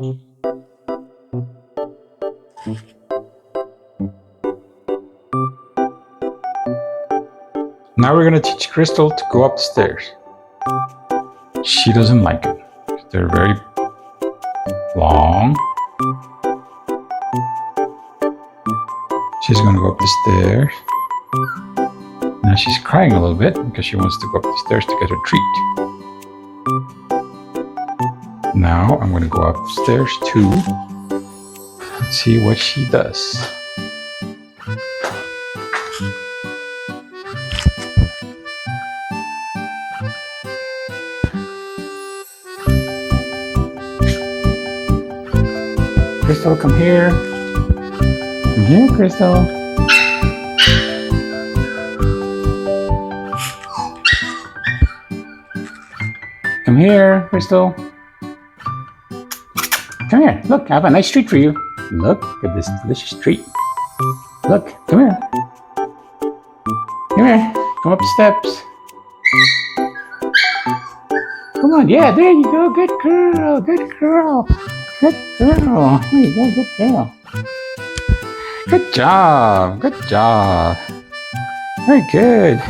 Now we're going to teach Cristal to go up the stairs. She doesn't like it. They're very long. She's going to go up the stairs. Now she's crying a little bit because she wants to go up the stairs to get her treat. Now I'm going to go upstairs too. Let's see what she does. Cristal, come here. Come here, Cristal. Come here, Cristal. Come here. Look, I have a nice treat for you. Look at this delicious treat. Look, come here. Come here. Come up the steps. Come on. Yeah, there you go. Good girl. Good girl. Good girl. There you go. Good girl. Good job. Good job. Very good.